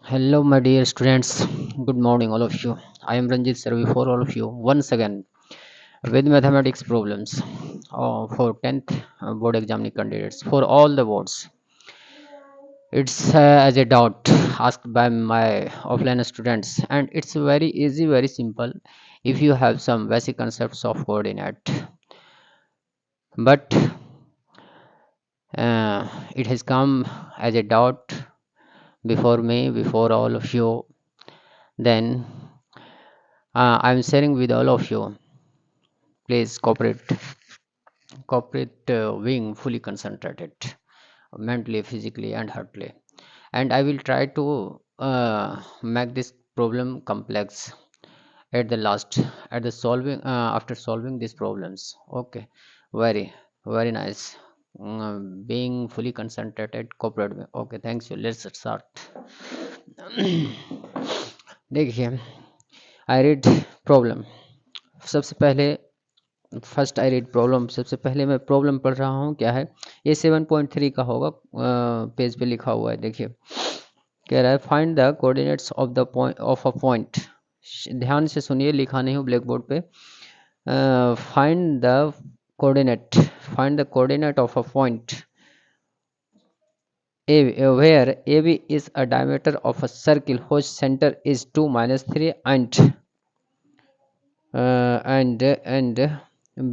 Hello, my dear students. Good morning, all of you. I am Ranjit Sarvi for all of you once again with mathematics problems for 10th board examining candidates for all the boards. It's as a doubt asked by my offline students, and it's very easy, very simple if you have some basic concepts of coordinate. But it has come as a doubt before me, before all of you. Then I'm sharing with all of you. Please cooperate being fully concentrated mentally, physically and heartily, and I will try to make this problem complex at the last, at the solving after solving these problems. Okay, very very nice. Being fully concentrated, cooperate में. Okay, thanks you. Let's start. देखिए, I read problem. सबसे पहले first I read problem. सबसे पहले मैं problem पढ़ रहा हूँ। क्या है ये? 7.3 का होगा, पेज पे लिखा हुआ है। देखिए, कह रहा है find the coordinates of the point of a point. ध्यान से सुनिए, लिखा नहीं हूँ ब्लैक बोर्ड पे। Find the coordinate of a point where AB is a diameter of a circle whose center is 2 minus 3 and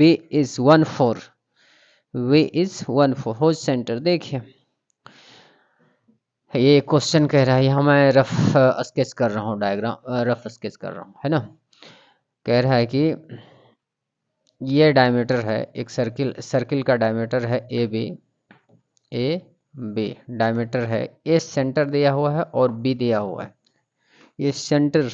B is 1 4. V is 1 4 whose center। देखिए, ये question कह रहा है, यहाँ मैं रफ स्केच कर रहा हूँ, डायग्राम रफ स्केच कर रहा हूँ, है ना। कह रहा है कि ये डायमीटर है एक सर्किल का डायमीटर है ए बी डायमीटर है। ए सेंटर दिया हुआ है और बी दिया हुआ है। ये centre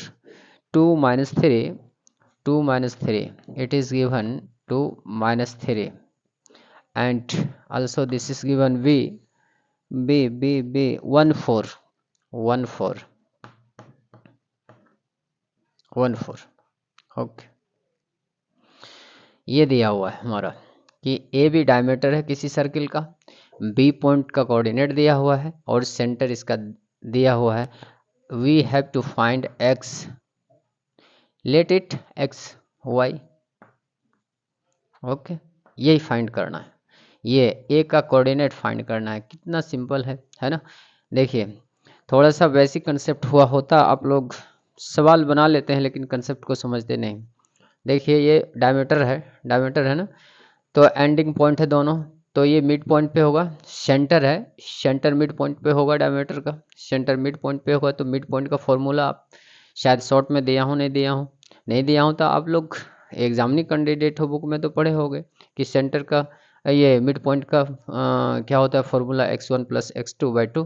2 minus 3 it is given 2 minus 3 and also this is given b 1 4 1 4 1 4। Okay, ये दिया हुआ है हमारा कि ए बी डायमीटर है किसी सर्किल का, बी पॉइंट का कोऑर्डिनेट दिया हुआ है और सेंटर इसका दिया हुआ है। We have to find X, let it X Y. Okay, यही फाइंड करना है, ये ए का कोऑर्डिनेट फाइंड करना है। कितना सिंपल है ना। देखिए, थोड़ा सा बेसिक कंसेप्ट हुआ होता आप लोग सवाल बना लेते हैं, लेकिन कंसेप्ट को समझते नहीं। देखिए, ये डायमीटर है ना, तो एंडिंग पॉइंट है दोनों, तो ये मिड पॉइंट पे होगा। सेंटर है, सेंटर मिड पॉइंट पे होगा, डायमीटर का सेंटर मिड पॉइंट पे होगा। तो मिड पॉइंट का फॉर्मूला आप शायद शॉर्ट में दिया हूँ, नहीं दिया हूँ तो आप लोग एग्जामिनिंग कैंडिडेट हो, बुक में तो पढ़े होंगे कि सेंटर का ये मिड पॉइंट का क्या होता है formula, x1 plus x2 by 2,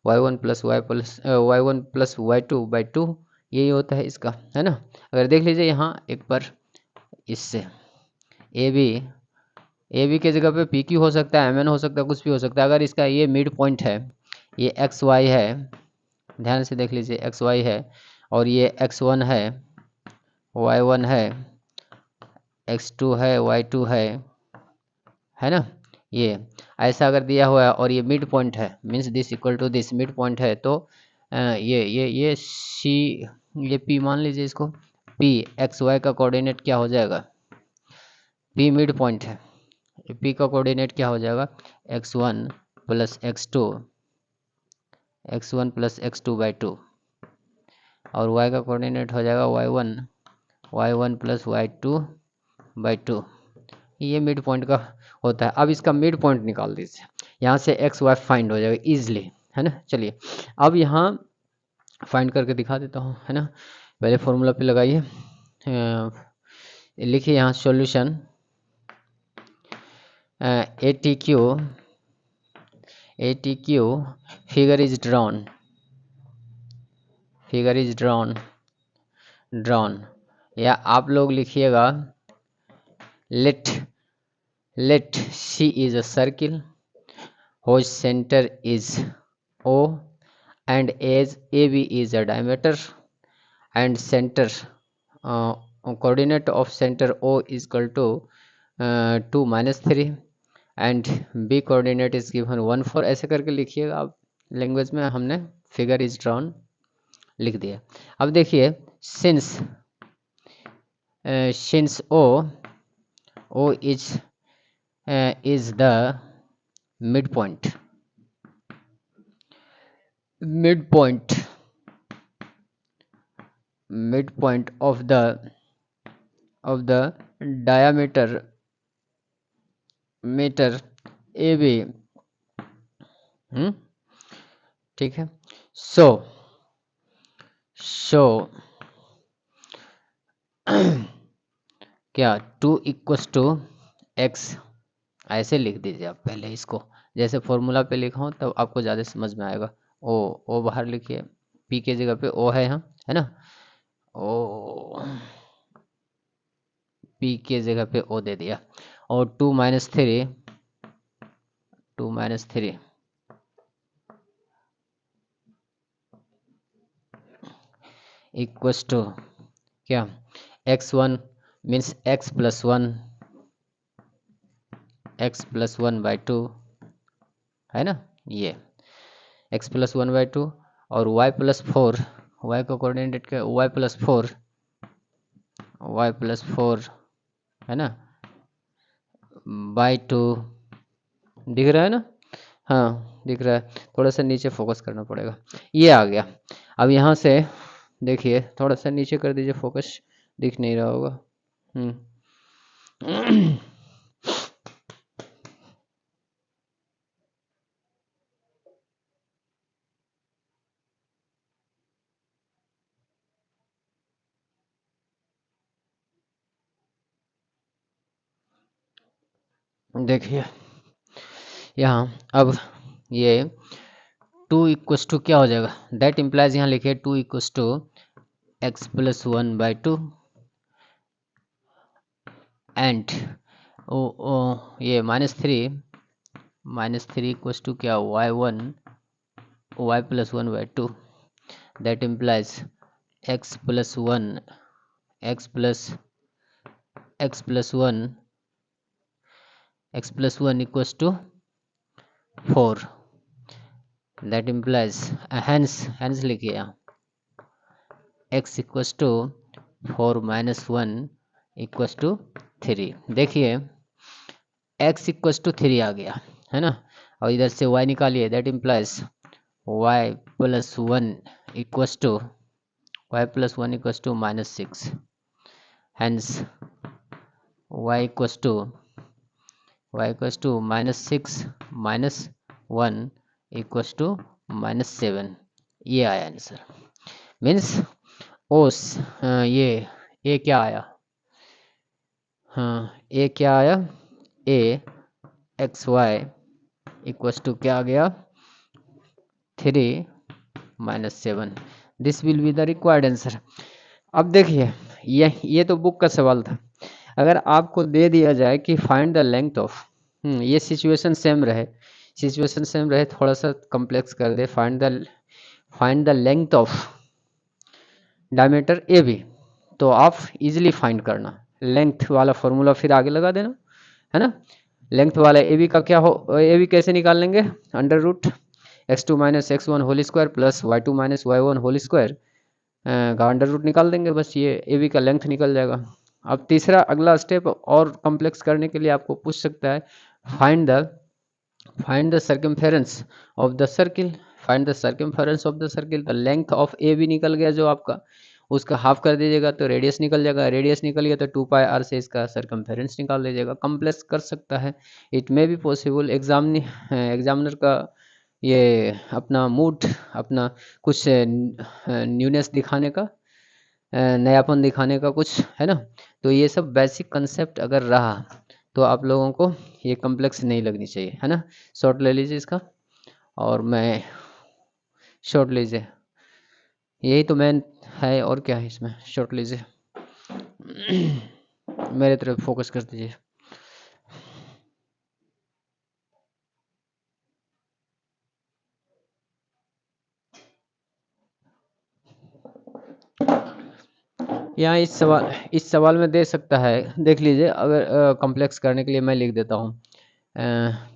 y1 plus y2 by 2, यही होता है इसका, है ना। अगर देख लीजिए यहाँ एक बार, इससे ए बी के जगह पे पी क्यू हो सकता है, एम एन हो सकता है, कुछ भी हो सकता है। अगर इसका ये मिड पॉइंट है, ये एक्स वाई है, ध्यान से देख लीजिए, एक्स वाई है और ये एक्स वन है, वाई वन है, एक्स टू है, वाई टू है ना। ये ऐसा अगर दिया हुआ है और ये मिड पॉइंट है, means this equal to this mid point है, तो ये सी, ये पी मान लीजिए इसको। पी एक्स वाई का कोऑर्डिनेट क्या हो जाएगा? पी मिड पॉइंट है, पी का कोऑर्डिनेट क्या हो जाएगा? x1 plus x2 plus x2 by 2, और y का कोऑर्डिनेट हो जाएगा y1 प्लस y2 बाई 2। ये मिड पॉइंट का होता है। अब इसका मिड पॉइंट निकाल दीजिए, यहाँ से एक्स वाई फाइंड हो जाएगा इजीली, है ना। चलिए अब यहाँ फाइंड करके दिखा देता हूँ, है ना। पहले फॉर्मूला पे लगाइए, लिखिए यहाँ solution ATQ figure is drawn या आप लोग लिखिएगा let C is a circle whose center is O and as AB is a diameter and center coordinate of center O is equal to 2 minus 3 and B coordinate is given 1 4। ऐसे करके लिखिएगा आप, language में हमने figure is drawn लिख दिया। अब देखिए since O is the mid point midpoint midpoint of the diameter meter AB। ठीक है। सो क्या 2 इक्वस टू एक्स, ऐसे लिख दीजिए आप पहले इसको, जैसे फॉर्मूला पे लिखा हूँ तब आपको ज़्यादा समझ में आएगा। ओ बाहर लिखिए, पी के जगह पे ओ है यहाँ, है ना। ओ पी के जगह पे ओ दे दिया, और 2 - 3 इक्वस टू क्या, x1 मीन्स x+1/2, है ना, ये x+1/2, और y+4, y का कोऑर्डिनेट क्या, y+4 है ना, बाई 2, दिख रहा है ना, हाँ दिख रहा है, थोड़ा सा नीचे फोकस करना पड़ेगा, ये आ गया। अब यहाँ से देखिए, थोड़ा सा नीचे कर दीजिए फोकस, दिख नहीं रहा होगा। देखिए यहाँ अब ये 2 इक्वस टू क्या हो जाएगा, दैट इम्प्लाइज, यहाँ लिखिए 2 इक्वस टू x+1/2 एंड ये -3 इक्वस टू क्या, y+1/2, that implies x+1 equals to 4, that implies hence लिखिए यहाँ x equals to 4 - 1 equals to 3। देखिए x इक्वस टू 3 आ गया, है ना, और इधर से y निकालिए, that implies y+1 equals to -6, hence y equals to -6 - 1 equals to -7, ये आया आंसर। मीन्स ओस ये क्या आया, हाँ ए क्या आया, AXY इक्वस टू क्या आ गया, 3 - 7, this will be the required answer. अब देखिए ये तो बुक का सवाल था, अगर आपको दे दिया जाए कि फाइंड द लेंथ ऑफ, ये सिचुएशन सेम रहे, थोड़ा सा कॉम्प्लेक्स कर दे, find the length of diameter A B, तो आप इजीली फाइंड करना, लेंथ वाला फॉर्मूला फिर आगे लगा देना, है ना। लेंथ वाला ए बी का क्या हो, ए बी कैसे निकाल लेंगे, √(x2 - x1) whole square plus y2 - y1 whole square का √ निकाल देंगे, बस ये ए बी का लेंथ निकल जाएगा। अब तीसरा अगला स्टेप और कॉम्प्लेक्स करने के लिए आपको पूछ सकता है, find the circumference of the circle, the length of A B निकल गया जो आपका, उसका हाफ कर दीजिएगा तो रेडियस निकल जाएगा, रेडियस निकल गया तो 2πr से इसका सर्कमफेरेंस निकाल लीजिएगा, कॉम्प्लेक्स कर सकता है, it may be possible. Examiner का ये अपना मूड, अपना कुछ न्यूनेस दिखाने का, नयापन दिखाने का कुछ, है ना, तो ये सब बेसिक कंसेप्ट अगर रहा तो आप लोगों को ये कॉम्प्लेक्स नहीं लगनी चाहिए, है ना। शॉर्ट ले लीजिए इसका, और मैं शॉर्ट लीजिए, यही तो मेन है, और क्या है इसमें, शॉर्ट लीजिए, मेरे तरफ फोकस कर दीजिए। यहाँ इस सवाल में दे सकता है, देख लीजिए, अगर कॉम्प्लेक्स करने के लिए मैं लिख देता हूँ,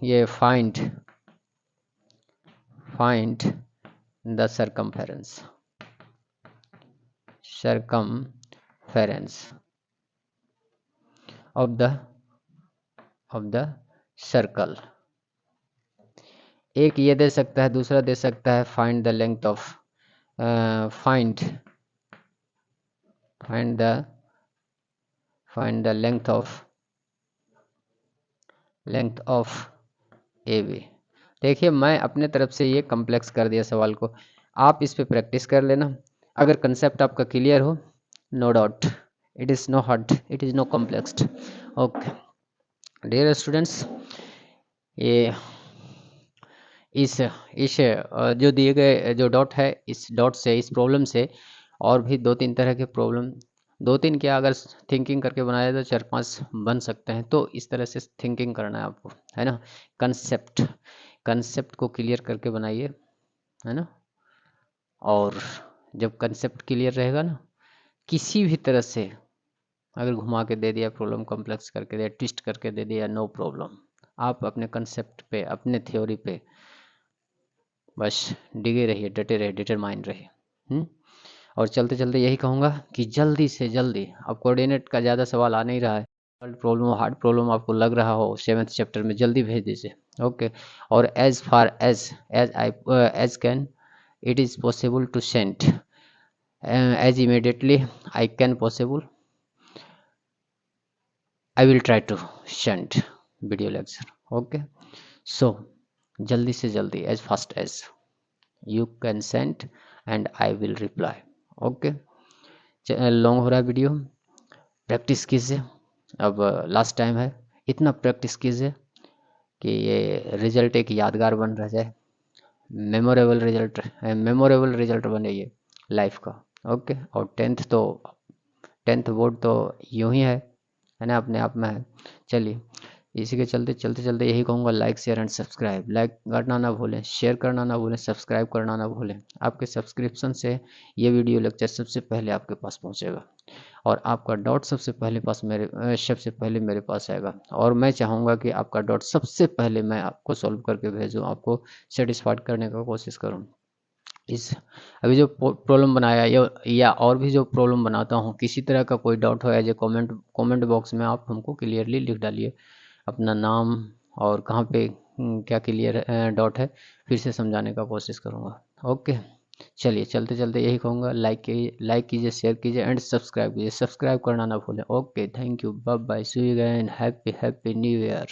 ये find the circumference, circumference of the circle. एक ये दे सकता है, दूसरा दे सकता है find the length of find the length of A B. देखिए मैं अपने तरफ से ये कॉम्प्लेक्स कर दिया सवाल को, आप इस पे प्रैक्टिस कर लेना। अगर कंसेप्ट आपका क्लियर हो, no doubt, it is no hard, it is no complexed. Okay dear students, ये इस जो दिए गए जो डॉट है, इस डॉट से, इस प्रॉब्लम से और भी 2-3 तरह के प्रॉब्लम, 2-3 क्या, अगर थिंकिंग करके बनाया तो 4-5 बन सकते हैं। तो इस तरह से थिंकिंग करना है आपको, है ना। कंसेप्ट को क्लियर करके बनाइए, है ना। और जब कंसेप्ट क्लियर रहेगा ना, किसी भी तरह से अगर घुमा के दे दिया प्रॉब्लम, कॉम्प्लेक्स करके दिया, ट्विस्ट करके दे दिया, नो प्रॉब्लम। आप अपने कंसेप्ट पे, अपने थ्योरी पे बस डिगे रहिए, डटे रहिए, डिटरमाइन रहिए। और चलते चलते यही कहूँगा कि जल्दी से जल्दी, अब कोऑर्डिनेट का ज़्यादा सवाल आ नहीं रहा है, प्रॉब्लम, हार्ड प्रॉब्लम आपको लग रहा हो 7th चैप्टर में, जल्दी भेज दीजिए। ओके, और as far as can it is possible to send, as immediately I can possible, I will try to send video lecture. Okay, so जल्दी से जल्दी, as fast as you can send and I will reply. Okay, long हो रहा है video, practice कीजिए, अब last time है, इतना प्रैक्टिस कीजिए कि ये रिजल्ट एक यादगार बन रह जाए, मेमोरेबल रिजल्ट बने ये लाइफ का। ओके, और 10th बोर्ड तो यूं ही है ना, अपने आप में है। चलिए, इसी के चलते यही कहूँगा, like share and subscribe, like करना ना भूलें, शेयर करना ना भूलें, सब्सक्राइब करना ना भूलें। आपके सब्सक्रिप्शन से ये वीडियो लेक्चर सबसे पहले आपके पास पहुँचेगा और आपका डॉट सबसे पहले मेरे पास आएगा। और मैं चाहूँगा कि आपका डॉट सबसे पहले मैं आपको सॉल्व करके भेजूँ, आपको सेटिस्फाइड करने का कोशिश करूँ। इस अभी जो प्रॉब्लम बनाया या और भी जो प्रॉब्लम बनाता हूँ, किसी तरह का कोई डाउट हो, एज ए कमेंट बॉक्स में आप हमको क्लियरली लिख डालिए अपना नाम और कहाँ पे क्या क्लियर डाउट है, फिर से समझाने का कोशिश करूँगा। ओके, चलिए, चलते यही कहूँगा, लाइक कीजिए, शेयर कीजिए एंड सब्सक्राइब कीजिए, सब्सक्राइब करना ना भूलें। Okay, thank you, bye bye, see you again, happy new year.